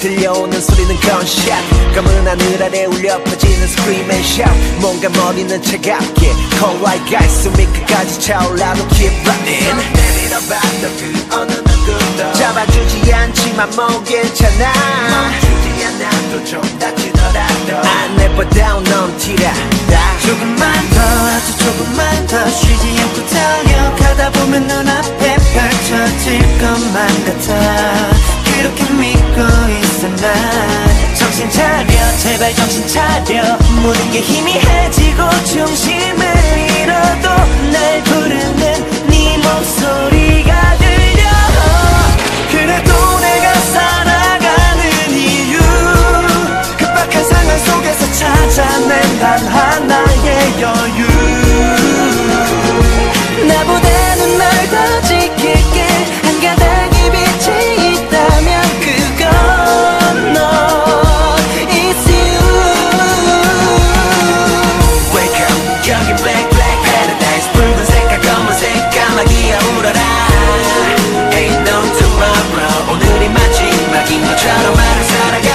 들려오는 소리는 gunshot. 검은 하늘 아래 울려 퍼지는 scream and shout. 뭔가 머리는 차갑게 cold like ice. 숨이 끝까지 차올라도 keep running. 내밀어봐도 그 어느 누구도 잡아주지 않지만 뭐 괜찮아. 멈추지 않아도 좀 다치더라도 I never down 넘티라다. 조금만 더 아주 조금만 더 쉬지 않고 달려가다 보면 눈앞에 펼쳐질 것만 같아. 그렇게 믿고 있어 난. 정신 차려 제발 정신 차려. 모든 게 희미해지고 중심을 잃어도 날 부르는 네 목소리가 들려. 그래도 내가 살아가는 이유 급박한 상황 속에서 찾아낸 단 하나의 여유. 나보다는 널 더 지킬게. 한 가닥의 빛이 있다면 그건 너 It's you. Wake up 여기 black black paradise. 붉은색과 검은색 까마귀야 울어라. Ain't no tomorrow. 오늘이 마지막인 것처럼 나를 살아가.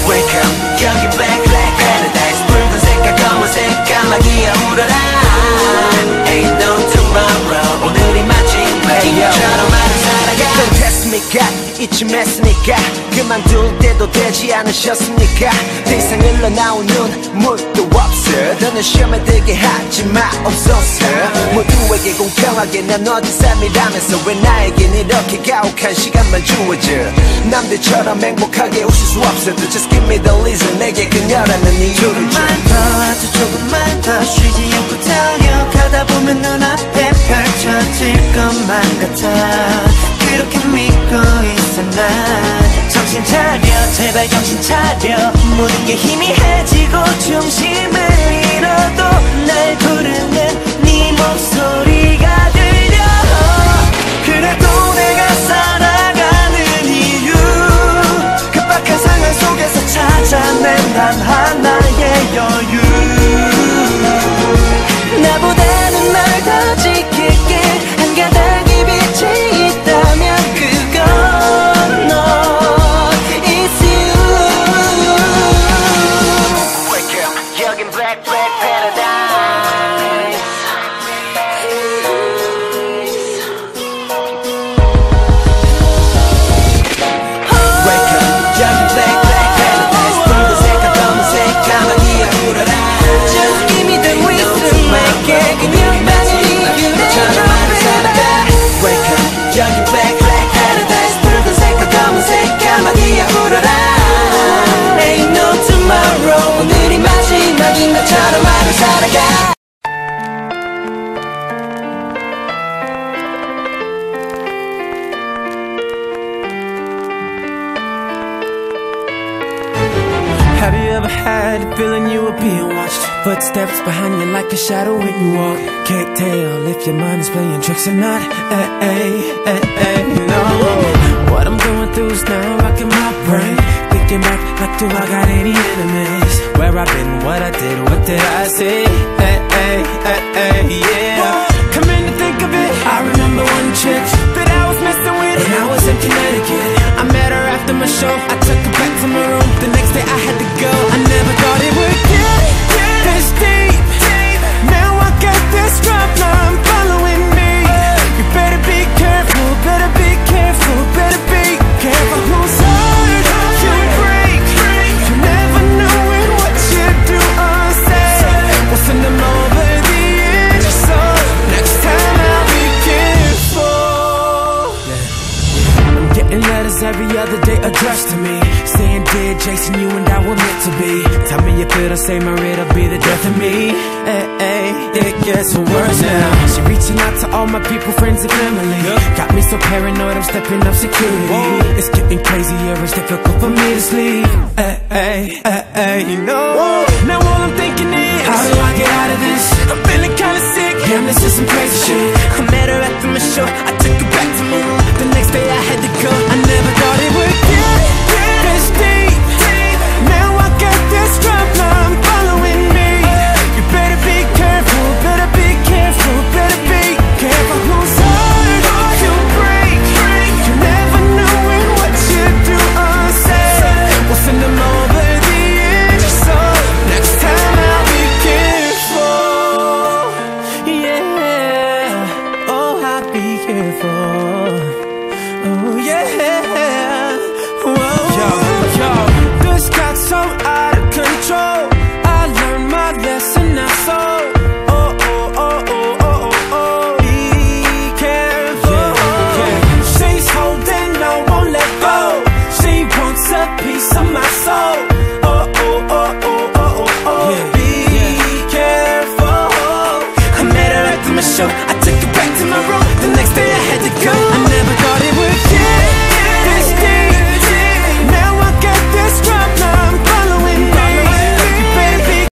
Wake up 여기 black black paradise. 붉은색과 검은색 까마귀야 울어라. Ain't no tomorrow. 오늘이 마지막인 것처럼 나를 살아가. Don't test me God. 이쯤 했으니까 그만둘 때도 되지 않으셨습니까? 더 이상 흘러나온 눈물도 없어. 더는 시험에 들게 하지 마옵소서. 모두에게 공평하게 나눠진 삶이라면서 왜 나에겐 이렇게 가혹한 시간만 주어져. 남들처럼 행복하게 웃을 수 없어도 Just give me the reason. 내게 그녀라는 이유를 줘. 조금만 더 아주 조금만 더 쉬지 않고 달려가다 보면 눈앞에 펼쳐질 것만 같아. 그렇게 믿고 있어 난. 정신 차려 제발 정신 차려. 모든 게 희미해지고 중심을 잃어도 날 부르는 네 목소리가 들려. 그래도 내가 살아가는 이유 급박한 상황 속에서 찾아낸 단 하나의 여유. 나보다는 널 더 지킬게. 한 가닥의 빛이 있다면 그건 너 It's you. Wake up 여긴 black black paradise. Wake up 여긴 black black paradise. 붉은색과 검은색 까마귀야 울어라. Just give me the reason. 내게 그녀만이 것처럼 나를 살아가. Wake up 여긴 black black paradise. 붉은색과 검은색 까마귀야 울어라. Ain't no tomorrow. 오늘이 마지막인 것처럼 나를 살아가. Have you ever had a feeling you were being watched? Footsteps behind you like a shadow when you walk. Can't tell if your mind is playing tricks or not. No. What I'm going through is now rocking my brain. Thinking back, like do I got any enemies? Where I've been, what I did, what did I say? Yeah. Come in to think of it, I remember one chick that I was messing with, and I was in Connecticut. I met her after my show, I took her back to my room. The next day I had to go, I never thought it would get this deep. Now I got this problem following me. You better be careful, better be careful, better be careful whose heart you break. You never know in what you do or say. We'll send them over the edge, so next time I'll be careful. I'm getting letters every other day addressed to me, saying dear Jason, you and I were meant to be. Tell me you feel the same or it'll be the death of me. It gets worse now. She reaching out to all my people, friends and family. Got me so paranoid, I'm stepping up security. It's getting crazier, it's difficult for me to sleep. You know. Now all I'm thinking is, how do I get out of this? I'm feeling kinda sick, yeah, this is some crazy shit. I met her after my show, I took her back to my room. The next day I had to go, I never thought it would get this deep. Now I got this problem following me. You better be careful, better be careful, better be careful whose heart you break. You never know in what you do or say. show.